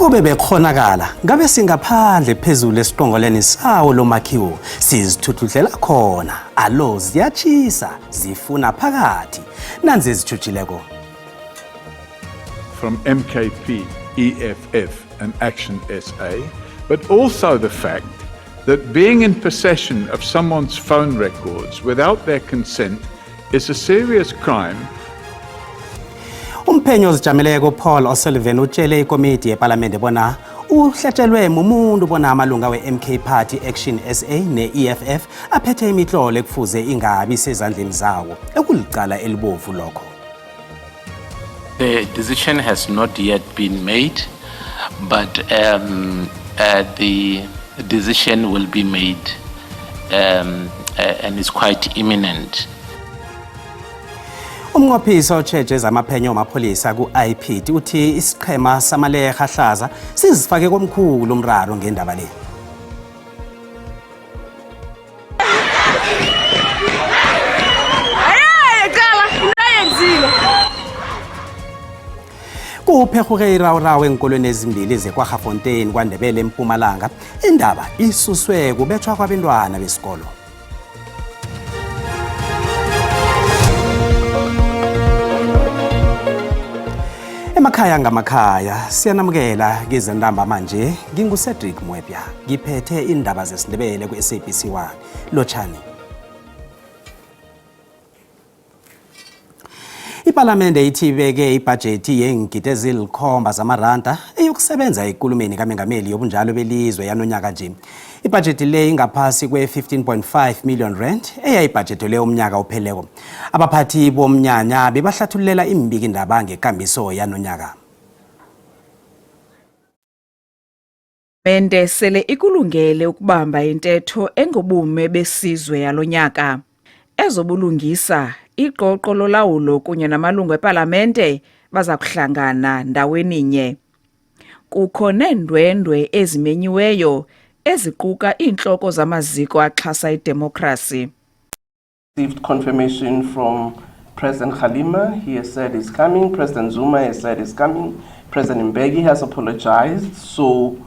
Kube bekhonakala ngabe singaphandle phezulu esiqongoleni sawo lomakhiwo sizithuthuthela khona alo ziyachisa zifuna phakathi nanzi ezithutshileko. From MKP, EFF and Action SA, but also the fact that being in possession of someone's phone records without their consent is a serious crime. Umphenyo ozijameleko Paul O'Sullivan utshele ikomiti yeParliament bona uhlatshelwe umuntu bona amalunga we-MK Party Action SA ne-EFF aphethe imihlolo ekufuze ingabi sezandleni zawo ekulicala elibovu lokho. The decision has not yet been made, but the decision will be made and is quite imminent. Umnqophisi otsheje zamaphenyo amapholisa ku-IPID uthi isiqhema samaleha ahlaza sizifake komkhulu umraro ngendaba le. Kuphekhuke irawurawo enkolweni ezimbili zeKwaGafontein kwaNdebele eMpumalanga indaba isuswe kubethwa kwabantwana besikolo. Emakhaya ngamakhaya siyanamukela ngizentamba manje nginguCedric Mwebya ngiphethe indaba zesiNdebele ku-SABC 1 lotshani. IParliamente ithibeke ibhajethi yengigidi ezilikhomba zamaranda eyokusebenza ekulumeni kaMengameli yobunjalo belizwe yanonyaka nje. Ibhajethi le ingaphasi kwe-15.5 million rand eyayibhajethelwe umnyaka opheleko. Abaphathi bomnyanya bebahlathululela imbikindaba ngekambiso yanonyaka. Mende sele ikulungele ukubamba intetho engobume besizwe yalonyaka. Ezobulungisa iqoqo lolawulo kunye namalungu eParliamente baza kuhlangana ndaweninye. Kukho neendwendwe ezimenyiweyo eziquka iintloko zamaziko axhasa idemokrasi. Received confirmation from President Kgalema. He has said he's coming. President Zuma has said he's coming. President Mbeki has apologized. So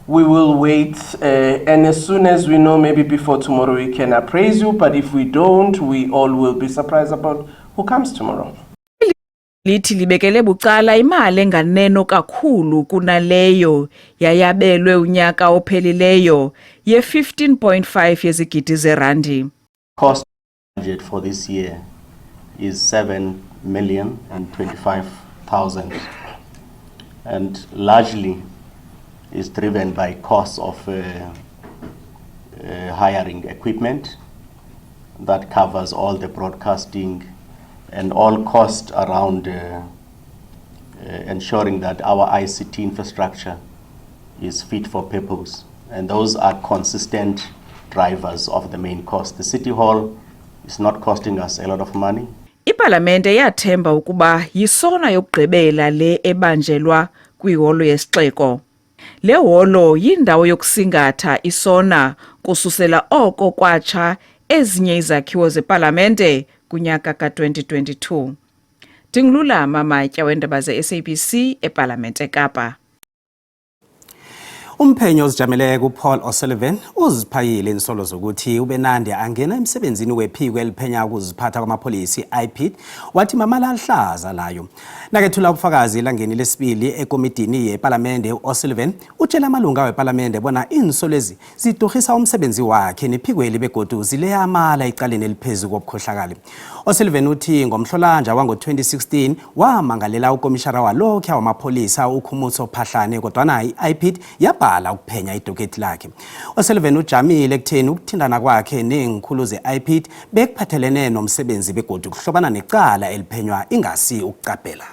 we will wait, and as soon as we know, maybe before tomorrow, we can appraise you. But if we don't, we all will be surprised about who comes tomorrow. Lithi libekele bucala imali enganeno kakhulu kunaleyo yayabelwe unyaka ophelileyo ye-15.5 yezigidi zerandi. Cost budget for this year is 7,025,000 and largely is driven by costs of hiring equipment that covers all the broadcasting and all costs around ensuring that our ICT infrastructure is fit for purpose. And those are consistent drivers of the main cost. The City Hall is not costing us a lot of money. IParliamente yathemba ukuba yisona yokugqibela le ebanjelwa kwiholo yesixeko. Le holo yindawo yokusingatha isona kususela oko kwatsha ezinye izakhiwo zeParliamente kunyaka ka-2022. Ndingululama Matya wendaba ze-SABC eParliamente eKapa. Umphenyo ozijameleko uPaul O'Sullivan uziphayile insolo zokuthi ubenandi angena emsebenzini wephiko eliphenya ukuziphatha kwamapholisi IPID wathi mamala ahlaza layo. Nakethula ubufakazi elangeni lesibili ekomitini yeParliamente uO'Sullivan utshela amalunga weParliamente bona insolo lezi ziduhisa umsebenzi wakhe nephikweni begodu zileya amala icaleni eliphezulu kokukhohlakala. O'Sullivan uthi ngomhlolanja wango-2016 wamangalela ukomishara walokho wamapholisa uKhumutso Phahlane kodwana iPID yabhala ukuphenya idoketi lakhe. O'Sullivan ujamile ekutheni ukuthindana kwakhe nengikhulu ze-IPID bekuphathelene nomsebenzi begodu kuhlobana necala eliphenywa ingasi ukuqaphela.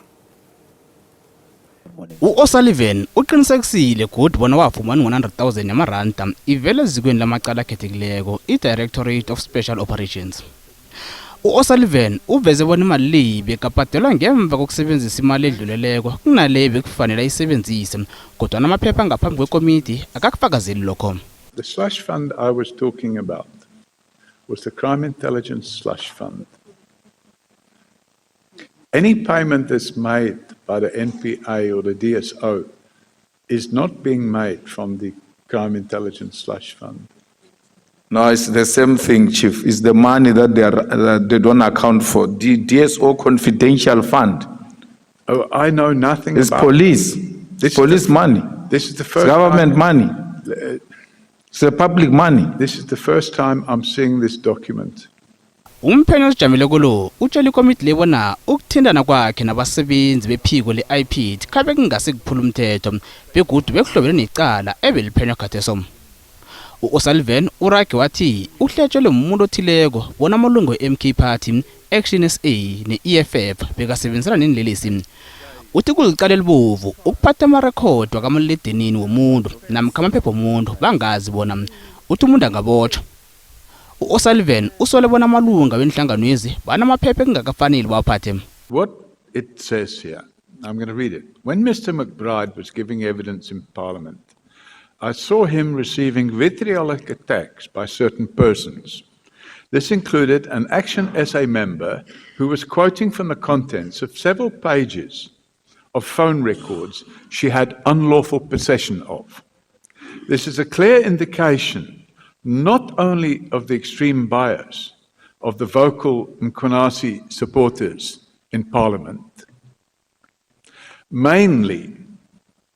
U-O'Sullivan uqinisekisile godu bona wafumana 100,000 yamaranda ivele ezikweni lamacala akhethekileko i-Directorate of Special Operations. U-O'Sullivan uveze bona imali le bekabhadelwa ngemva kokusebenzisa imali edluleleko kunale bekufanele ayisebenzise kodwa amaphepha angaphambi kwekomiti akakufakazeli lokho. The slush fund I was talking about was the Crime Intelligence Slush Fund. Any payment that's made by the NPA or the DSO is not being made from the Crime Intelligence Slush Fund. No, it's the same thing, Chief. It's the money that they don't account for. The DSO confidential fund. Oh, I know nothing It's about police. This is Police the- money. This is the It's first government time, money. It's the public money. This is the first time I'm seeing this document. Umphenyi osijamele kulo utshela ikomiti lebona ukuthindana kwakhe nabasebenzi bephiko le-IPID khabe kungase kuphula umthetho begudu bekuhlobene necala ebeliphenywa khatheso. U-O'Sullivan urage wathi uhletshelwe umuntu othileko bona amalungu e-MK Party, Action SA ne-EFF bekasebenzisana nenilelesi. Uthi kulicala elibovu ukuphatha amarekhodi wakamaliledinini womuntu namkha amaphepha omuntu bangazi bona uthi umuntu angabotshwa. U-O'Sullivan usole bona amalunga wenhlanganwezi banamaphepha ekungakafanele bawaphathe. What it says here, I'm going to read it. When Mr. McBride was giving evidence in Parliament, I saw him receiving vitriolic attacks by certain persons. This included an Action SA member who was quoting from the contents of several pages of phone records she had unlawful possession of. This is a clear indication not only of the extreme bias of the vocal Mkhonasi supporters in Parliament, mainly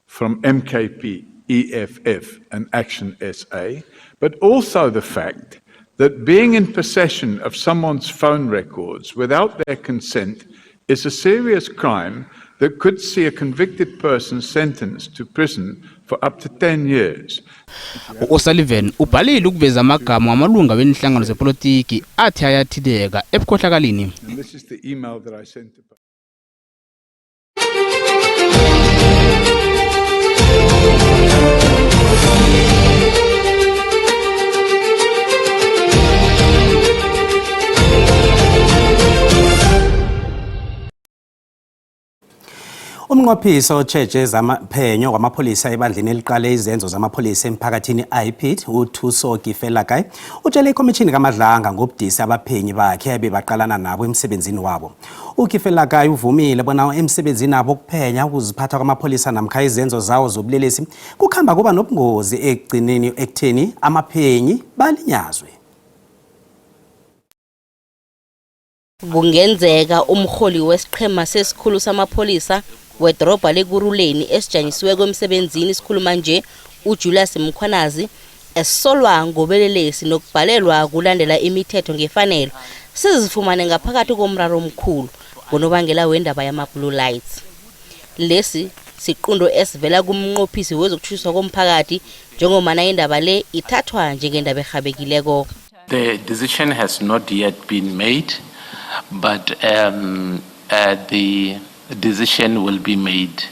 from MKP, EFF and Action SA, but also the fact that being in possession of someone's phone records without their consent is a serious crime that could see a convicted person sentenced to prison for up to 10 years. U-O'Sullivan ubhalile ukuveza amagama amalunga wenhlangano zepolitiki athi ayathideka ebukhohlakalini. And this is the email that I sent to Umnqophisi otsheje zamaphenyo kwamapholisa ebandleni eliqale izenzo zamapholisa emphakathini IPID uThuso Gifelakayi utshele ikomishini kaMadlanga ngobudisi abaphenyi bakhe bebaqalana nabo emsebenzini wabo. uGifelakayi uvumile bona emsebenzini nabo kuphenya ukuziphatha kwamapholisa namkha izenzo zawo zobulelesi kukhamba kuba nobungozi ekugcineni ekutheni amaphenyi balinyazwe. Kungenzeka umholi wesiqhema sesikhulu samapholisa wedrobha leKuruleni esijanyisiweko emsebenzini sikhuluma nje uJulius Mkhwanazi esolwa ngobelelesi nokubhalelwa kulandela imithetho ngefanelo sizifumane ngaphakathi komraro omkhulu ngonobangela wendaba yama-blue lights. Lesi siqundo esivela kumnqophisi wezokuthuthukiswa komphakathi njengomana indaba le ithathwa njengendaba erhabekileko. The decision has not yet been made, but the decision will be made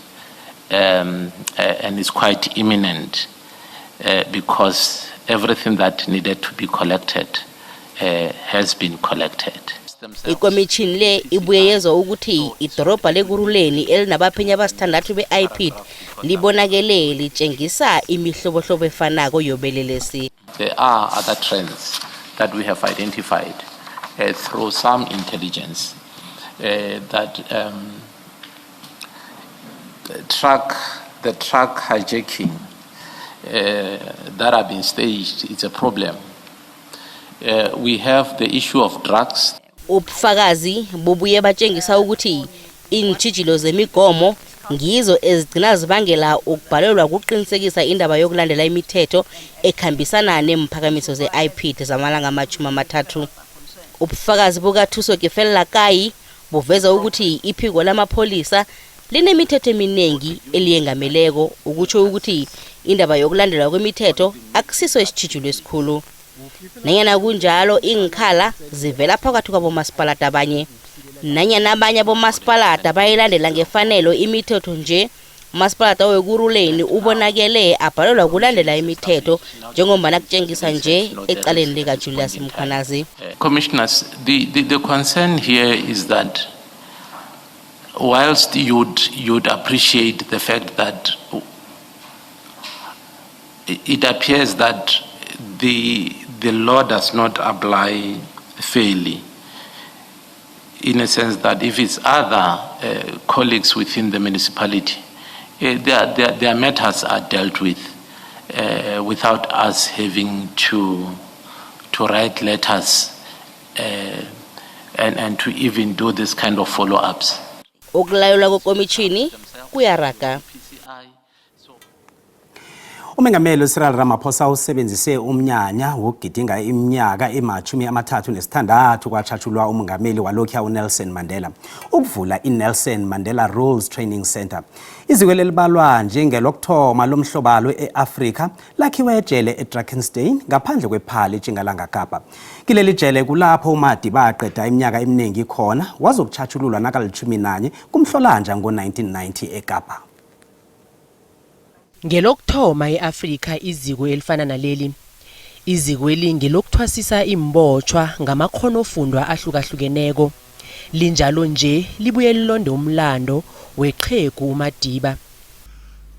and is quite imminent because everything that needed to be collected has been collected. Ikomishini le ibuye yezwa ukuthi idorobha leKuruleni elinabaphenya abasithandathu be-IPID libonakele litshengisa imihlobohlobo efanako yobelelesi. There are other trends that we have identified through some intelligence that the truck hijacking that have been staged, it's a problem. We have the issue of drugs. Ubufakazi bubuye batshengisa ukuthi intshijilo zemigomo ngizo ezigcina zibangela ukubhalelwa ukuqinisekisa indaba yokulandela imithetho ekhambisana nemphakamiso ze-IPID zamalanga ama-30. Ubufakazi bukaThuso Gifelakayi buveza ukuthi iphiko lamapholisa linemithetho eminingi eliyengameleko ukutsho ukuthi indaba yokulandelwa kwemithetho akusiso isitshijilo esikhulu. Nanyana kunjalo ingikhala zivela phakathi kwabomasipalata abanye. Nanyana abanye abomasipalata bayilandela ngefanelo imithetho nje, umasipalata weKuruleni ubonakele abhalelwa kulandela imithetho njengombana kutshengisa nje ecaleni lika Julius Mkhwanazi. Commissioners, the concern here is that whilst you'd appreciate the fact that it appears that the law does not apply fairly, in a sense that if it's other colleagues within the municipality, their matters are dealt with without us having to write letters and to even do this kind of follow-ups. Ukulayelwa kwekomishini kuyaraga. Umengameli uCyril Ramaphosa usebenzise umnyanya wokugidinga iminyaka ema-36 kwathatshulwa umongameli walokhu uNelson Mandela ukuvula iNelson Mandela Rules Training Center. Iziko elibalwa njengelokuthoma lomhlobalo eAfrika lakhiwe ejele eDrakensberg ngaphandle kwePhali eNtshonalanga Kapa. Kileli jele kulapho uMadi baqeda iminyaka eminingi khona wazokuthatshululwa nakali-11 kumhlolanja ngo-1990 eKapa. Ngelokthoma eAfrika iziko elifana naleli. Iziko elinge lokuthwasisa imbotshwa ngamakhono-fundwa ahlukahlukeneko. Linjalo nje libuye lilonde umlando weqhegu uMadiba.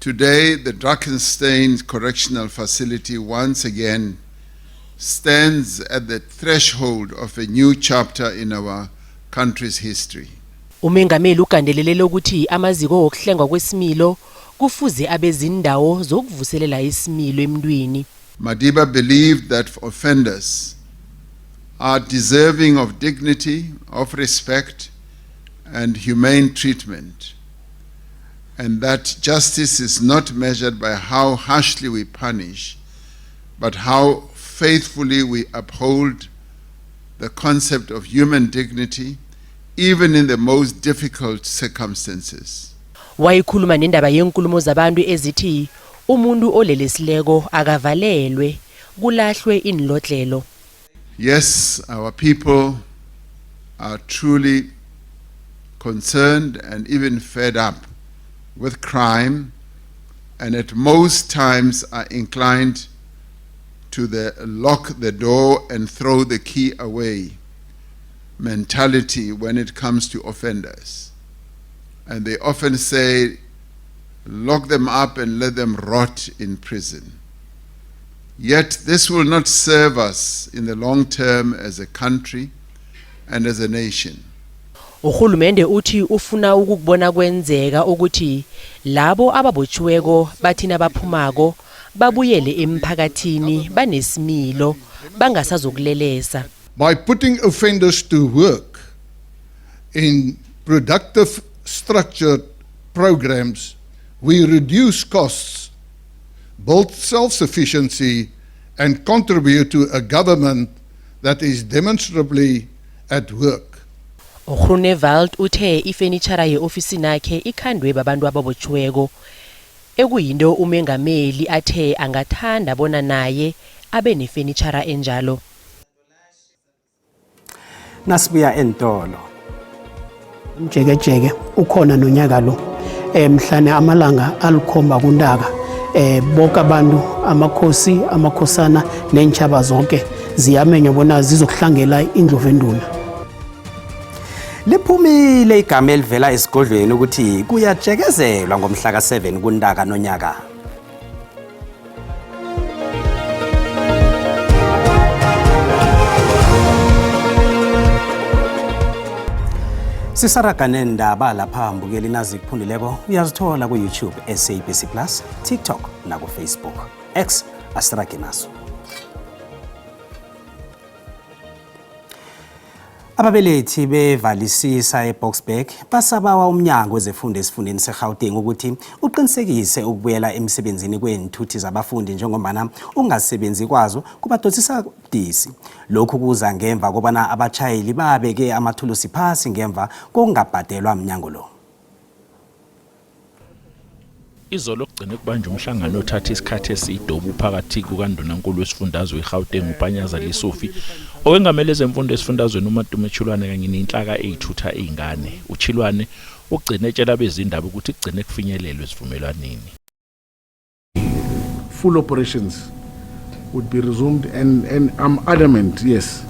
Today the Drakensberg Correctional Facility once again stands at the threshold of a new chapter in our country's history. Umengameli ugandelelele ukuthi amaziko okuhlengwa kwesimilo kufuze abezindawo zokuvuselela isimilo emntwini. Madiba believed that offenders are deserving of dignity, of respect, and humane treatment, and that justice is not measured by how harshly we punish, but how faithfully we uphold the concept of human dignity, even in the most difficult circumstances. Wayikhuluma nendaba yenkulumo zabantu ezithi umuntu olelesileko akavalelwe kulahlwe inlodlelo. Yes, our people are truly concerned and even fed up with crime, and at most times are inclined to lock the door and throw the key away mentality when it comes to offenders. And they often say, lock them up and let them rot in prison. Yet this will not serve us in the long term as a country and as a nation. Uhulumende uthi ufuna ukubona kwenzeka ukuthi labo ababotshiweko bathina baphumako babuyele emphakathini banesimilo bangasazokulelesa. By putting offenders to work in productive structured programs, we reduce costs, build self-sufficiency, and contribute to a government that is demonstrably at work. Grunewald uthe ifurniture yeofisini yakhe ikhandwe babantu ababotshiweko ekuyinto umengameli athe angathanda bona naye abe nefurniture enjalo. Nasibuya entolo. Mjekejeke ukhona nonyaka lo mhlane amalanga alikhomba kuNtaka bonke abantu amakhosi amakhosana nenchaba zonke ziyamenywa bona zizokuhlangela indlovenduna. Liphumile igama elivela esigodlweni ukuthi kuyajekezelwa ngomhla ka7 kuNtaka nonyaka. Sisaraga nendaba lapha mbukeli nazi kuphundileko uyazithola ku-YouTube SABC Plus, TikTok na ku-Facebook. X asirage naso. Ababelethi bevalisisa eBoksburg basabawa umnyango wezefundo esifundeni seGauteng ukuthi uqinisekise ukubuyela emsebenzini kwenthuthi zabafundi njengombana ungasebenzi kwazo kubadosisa disi. Lokhu kuza ngemva kobana abachayeli babeke amathulusi phasi ngemva kokungabhadelwa umnyango lo. Izolo kugcine kubanje umhlangano othatha isikhathi esidobu phakathi kukaNdunankulu wesifundazwe eGauteng uPanyaza Lesufi owengamele ezemfundo esifundazweni uMatumechilwane kanye nenhlaka eyithutha izingane. Uchilwane ugcine etshela bezindaba ukuthi kugcine kufinyelelwe esivumelwaneni. Full operations would be resumed and I'm adamant, yes.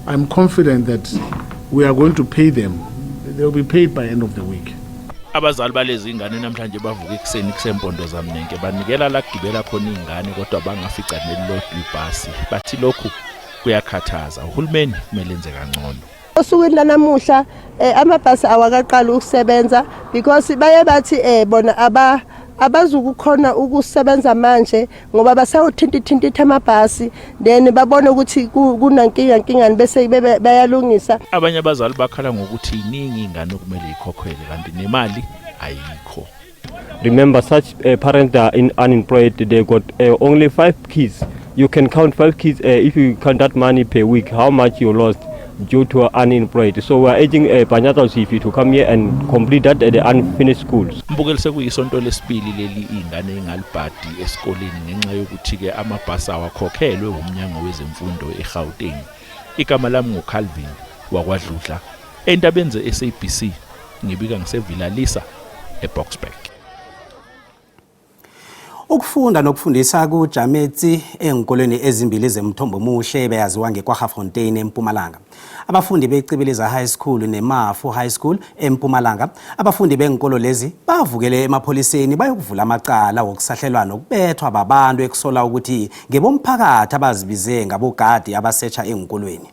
I'm confident that we are going to pay them. They will be paid by end of the week. Abazali balezi ingane namhlanje bavuka ekuseni kusempondo zamnenke banikela la kugibela khona izingane kodwa bangafica nelilodwa ibhasi bathi lokhu kuyakhathaza uhulumeni kumele enze kangcono. Osukwini lanamuhla amabhasi awakaqala ukusebenza because baye bathi bona abazukukhona ukusebenza manje ngoba basawuthinta amabhasi then babone ukuthi kunankinga bese bayalungisa. Abanye abazali bakhala ngokuthi iningi ingane okumele ikhokhwele kanti nemali ayikho. Remember, such parents that are unemployed, they got only 5 kids. You can count 5 kids if you count that money per week, how much you lost due to unemployed. So we are urging Panyatal CF to come here and complete that at the unfinished schools. Mbukelse kuyisonto lesibili leli ingane engalibhadi esikoleni ngenxa yokuthi ke amabhasi awakhokhelwe umnyango wezemfundo eGauteng. Igama lami nguCalvin wakwaDludla. Endabeni ze-SABC ngibika ngisevilalisa eBoksburg. Ukufunda nokufundisa kuJametsi enkolweni ezimbili zemthombo muhle beyaziwa ngeKwaGafontein eMpumalanga. Abafundi beCibiliza High School neMafu High School eMpumalanga, abafundi benkolo lezi bavukele emapholiseni bayokuvula amacala wokusahlelwa nokubethwa babantu ekusola ukuthi ngebomphakathi abazibize ngabogadi abasetsha enkolweni.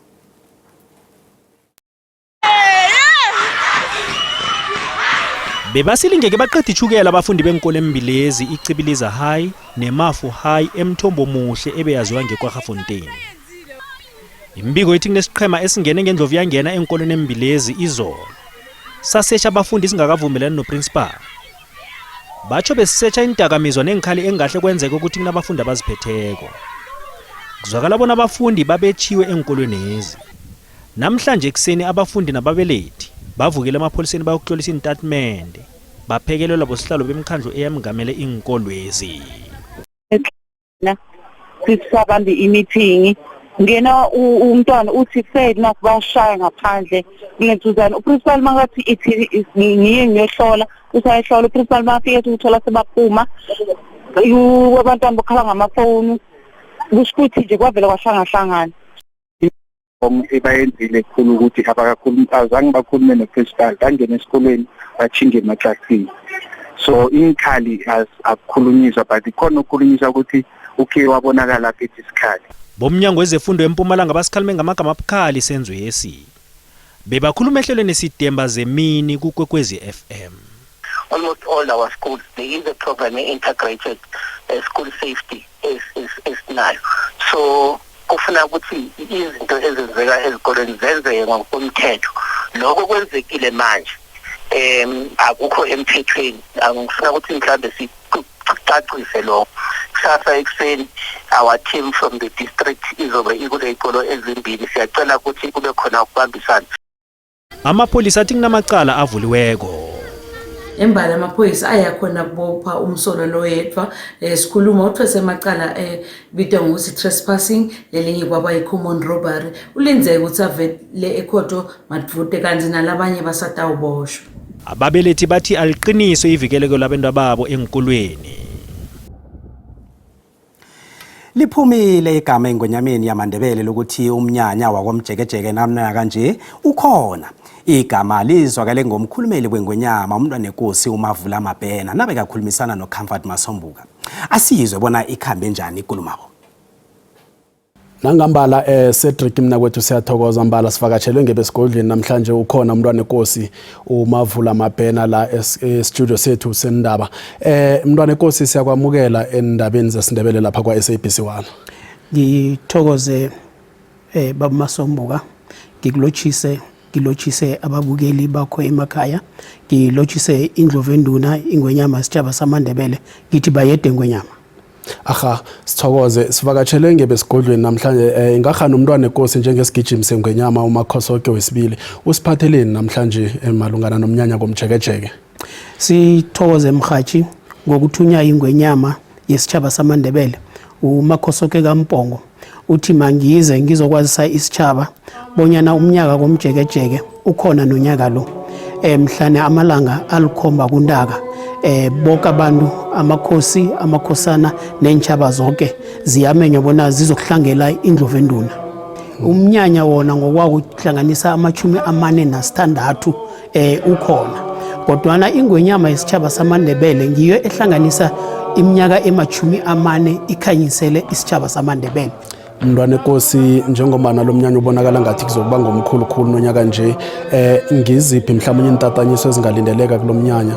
Bebasilingeke baqeda ichukela abafundi benkolo embilezi iCibiliza High neMafu High emthombo muhle ebeyaziwa ngeKwaGafontein. Imbiko ithi kunesiqhema esingene ngendlovu yangena enkolweni embilezi izolo. Sasetsha abafundi singakavumelani noprincipal. Batsho besetsha indakamizwa nengikhali engahle kwenzeka ukuthi kunabafundi abaziphetheko. Kuzwakala bona abafundi babetshiwe enkolweni lezi. Namhlanje ekseni abafundi nababelethi bavukela emapholiseni bayokuhlolisa intatimende baphekelelwa bosihlalo bemkhandlo eyamngamele inkolwezi. Sisabambe imeeting ngena umntwana uthi said nakubashaya ngaphandle ngenzuzana uprincipal mangathi ithi ngiye ngiyohlola usayihlola uprincipal mafika uthola sebaphuma abantwana bakhala ngamafoni kushukuthi nje kwavela kwahlangahlangana. Ebayenzile khulu ukuthi azange bakhulume noprincipal bangena esikoleni bachinge emaklasini. So inkhali akukhulunyiswa but ikhona ukukhulunyiswa ukuthi ukhe wabonakala lapha isikhathi. Bomnyango wezefundo eMpumalanga basikhalume ngamagama abukhali senzo yesi. Bebakhuluma ehlelweni esidemba zemini kuKwekwezi FM. Almost all our schools there is a program integrated school safety is now. So kufuna ukuthi izinto ezenzeka ezikoleni zenzeke ngokomthetho. Lokho kwenzekile manje akukho emthethweni. Angifuna ukuthi mhlambe sicacise lo. Kusasa ekseni our team from the district izobe ikule ikolo ezimbili siyacela ukuthi kube khona ukubambisana. Amapholisa athi kunamacala avuliweko. Embala amaphoyisa ayakhona kubopha umsolo loyedwa sikhuluma uthi semacala bidwa ngokuthi trespassing lelinye kwaba common robbery ulenzeka ukuthi avele ekhoto madvute kanzi nalabanye basatawuboshwa. Ababelethi bathi aliqiniso ivikeleko labantu ababo enkolweni. Liphumile igama engonyameni yamaNdebele lokuthi umnyanya wakwamjekejeke namna kanje ukhona. Igama lizwakale ngomkhulumeli wengonyama umntwanenkosi uMavula Mabhena nabe kakhulumisana noComfort Masombuka. Asizwe bona ikhambe njani inkulumo. Nangambala Cedric mina kwethu siyathokoza mbala sivakatshelwe ngebesigodlweni namhlanje ukhona umntwanenkosi uMavula Mabhena la studio sethu sendaba. Umntwanenkosi siyakwamukela endabeni zesindebele lapha kwa SABC 1. Ngithokoze baba Masombuka ngilotshise ababukeli bakho emakhaya ngilotshise indlovu enduna ingwenyama sitshaba samaNdebele ngithi bayede ngwenyama. Aha sithokoze sivakatshelwe ngebesigodlweni namhlanje ingahana umntwanenkosi njengesigijimi sengwenyama uMakhosoke wesibili usiphatheleni namhlanje emalungana nomnyanya komjekejeke. Sithokoze mhathi ngokuthunya ingwenyama yesitshaba samaNdebele uMakhosoke kaMpongo uthi mangize ngizokwazisa isitshaba bonyana umnyaka komjekejeke ukhona nonyaka lo mhlane amalanga alikhomba kuNtaka bonke abantu amakhosi amakhosana nenchaba zonke ziyamenywa bona zizokuhlangela indlovu enduna. Umnyanya wona ngokwakuhlanganisa amachumi amane nasithandathu ukhona kodwana ingwenyama yesitshaba samaNdebele ngiyo ehlanganisa iminyaka emachumi amane ikhanyisele isitshaba samaNdebele. Mntwana Nkosi njengoba nalomnyanya ubonakala ngathi kuzokuba ngomkhulukhulu nonyaka nje ngiziphi mhlawumbe intatanyiso ezingalindeleka kulomnyanya?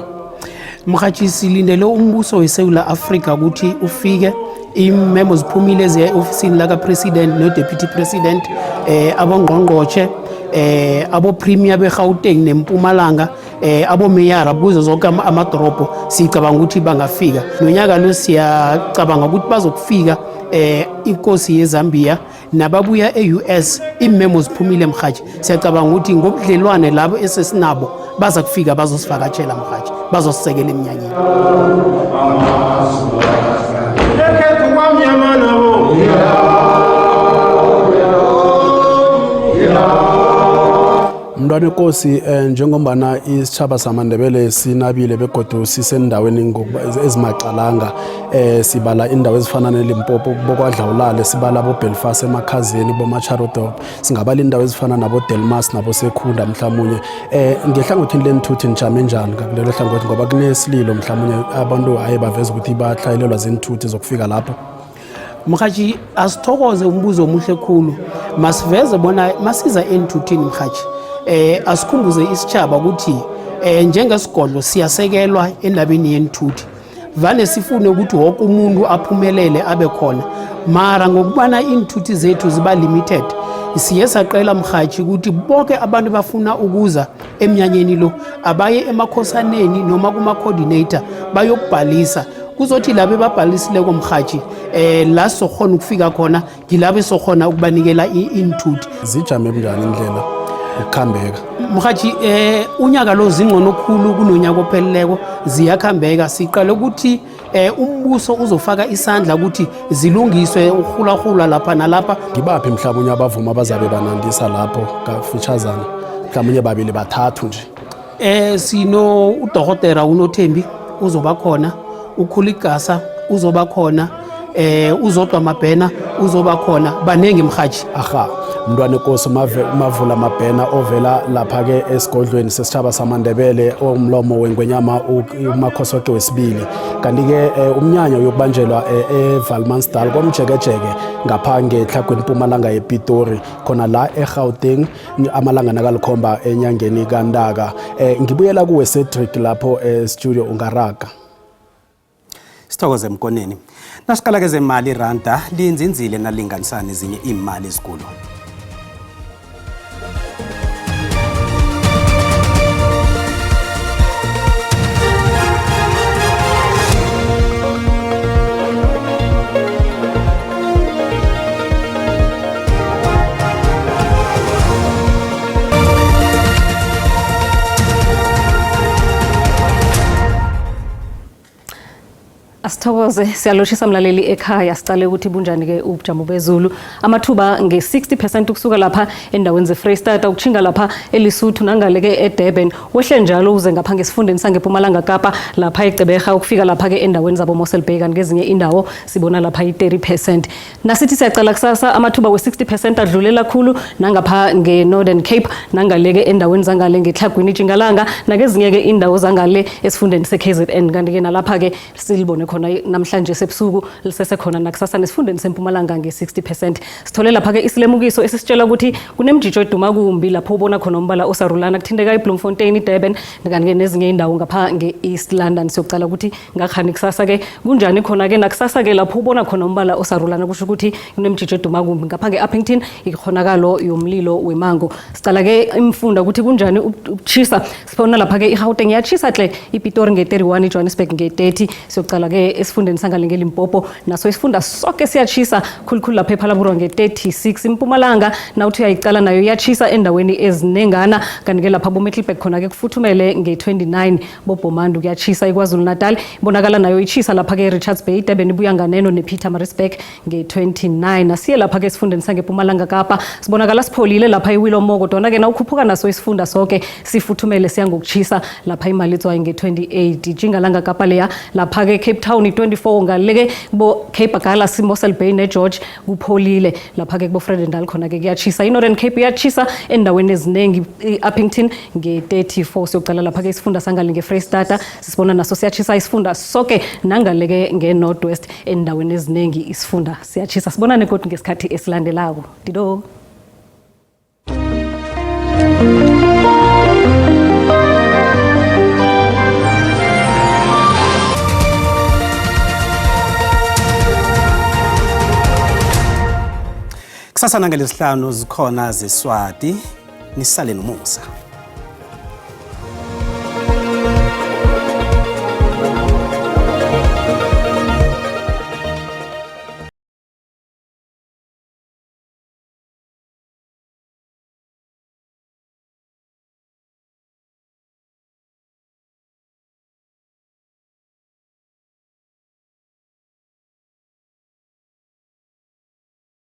Mhathi silindele umbuso weSouth Africa ukuthi ufike imemo ziphumile eziya ofisini la president no deputy president abongqongqotshe abo premier beGauteng neMpumalanga abo mayor kuzo zonke amadorobho sicabanga ukuthi bangafika nonyaka lo siyacabanga ukuthi bazokufika inkosi yeZambia nababuya eUS imemo ziphumile Mhathi siyacabanga ukuthi ngobudlelwane labo esesinabo baza kufika bazosivakatshela Mhathi bazosisekela eminyanyeni. Mntwana Nkosi njengombana isitshaba samandebele sinabile begodu sisendaweni ezimacalanga sibala indawo ezifana neLimpopo bokwadlawulale sibala boBelfast emakhazeni boMacharodorp singabala indawo ezifana nabo Delmas nabo Sekhunda mhlawumnye ngehlangothini lenthuthi nijame njani kulelo hlangothi ngoba kunesililo mhlawumnye abantu ayebaveza ukuthi bahlayelelwa zenthuthi zokufika lapho. Mhathi asithokoze umbuzo omuhle khulu masiveze bona masiza enthuthini Mhathi asikhumbuze isitshaba ukuthi njengesigodlo siyasekelwa endabeni yenthuthi vane sifune ukuthi wonke umuntu aphumelele abe khona mara ngokubana inthuthi zethu ziba limited siye saqela Mhathi ukuthi bonke abantu bafuna ukuza emnyanyeni lo abaye emakhosaneni noma kuma coordinator bayokubhalisa kuzothi labe babhalisileko Mhathi la sokhona ukufika khona ngilabe sokhona ukubanikela inthuthi zijame njani indlela ukukhambeka Mhathi unyaka lo zingcono khulu kunonyaka opheleleko ziyakhambeka siqale ukuthi umbuso uzofaka isandla ukuthi zilungiswe uhulahula lapha nalapha ngibaphi mhlawumnye abavuma bazabe banandisa lapho kafitshazana mhlawumnye babili bathathu nje sino uDokotela uNothembi uzoba khona uKhuligasa uzoba khona uzodwa Mabhena uzoba khona banengi Mhathi. Aha Mntwana Nkosi mavula amabhena ovela lapha ke esigodlweni sesitshaba samandebele omlomo wengwenyama uMakhosoke wesibili kanti ke umnyanya uyokubanjelwa eValmansdal komjekejeke ngapha ngehlagweni Mpumalanga yePitori khona la eGauteng amalanga nakalikhomba enyangeni kaNtaka ngibuyela kuwe Cedric lapho studio ungaraga. Sithokoze Mkoneni. Nasiqala ke zemali iranda linzinzile nalinganisana ezinye imali ezikulu. Asithokoze siyaloshisa mlaleli ekhaya sicale ukuthi bunjani ke ubujamo bezulu amathuba nge-60% ukusuka lapha endaweni zeFreystata ukuchinga lapha eLesotho nangale ke eDurban wehle njalo uze ngapha ngesifundeni sangeMpumalanga Kapa lapha eGqeberha ukufika lapha ke endaweni zabo Moselbay kanti ngezinye indawo sibona lapha i-30%. Nasithi siyacala kusasa amathuba we-60% adlulela kakhulu nangapha ngeNorthern Cape nangale ke endaweni zangale ngeTlhagwini Tjingalanga nakezinye ke indawo zangale esifundeni seKZN kanti ke nalapha ke silibone khona namhlanje sebusuku lisesekhona nakusasa nesifundeni seMpumalanga nge-60%. Sithole lapha ke isilemukiso esisitshela ukuthi kunemjijo eduma kumbi lapho ubona khona umbala osarulana kuthindeka eBloemfontein iDurban kanti ke nezinye indawo ngapha ngeEast London siyocala ukuthi ngakhani kusasa ke kunjani khona ke nakusasa ke lapho ubona khona umbala osarulana kusho ukuthi kunemjijo eduma kumbi ngapha ngeUppington ikhonakalo yomlilo wemango. Sicala ke imfunda ukuthi kunjani ukuchisa sibona lapha ke iGauteng yachisa hle iPitori nge-31 iJohannesburg nge-30 siyocala ke esifundeni sangalengeli Limpopo naso isifunda sonke siyachisa khulukhulu lapha ePhalaborwa nge-36 iMpumalanga nawuthi uyayicala nayo yachisa endaweni ezinengana kanti ke lapha boMiddelburg khona ke kufuthumele nge-29 boBhomandu kuyachisa eKwaZulu Natal ibonakala nayo ichisa lapha ke Richards Bay Durban ibuya nganeno nePietermaritzburg nge-29 asiye lapha ke esifundeni sangeMpumalanga Kapa sibonakala sipholile lapha eWillow kodwa ke nawukhuphuka naso isifunda sonke sifuthumele siya ngokuchisa lapha iMalitswayo nge-28 iJingalanga Kapa leya lapha ke Cape Town Khone 24 ngaleke bo Cape Agala Mossel Bay ne George kupholile lapha ke kubo Fredendal khona ke kuyachisa iNorthern Cape iyachisa endaweni eziningi Uppington nge34 siyocala lapha ke isifunda sangale ngeFreystata sisibona naso siyachisa isifunda sonke nangaleke ngeNorthwest endaweni eziningi isifunda siyachisa sibonane kodwa ngesikhathi esilandelayo dido Kusasa nangelesihlanu zikhona zeSwati nisale nomusa.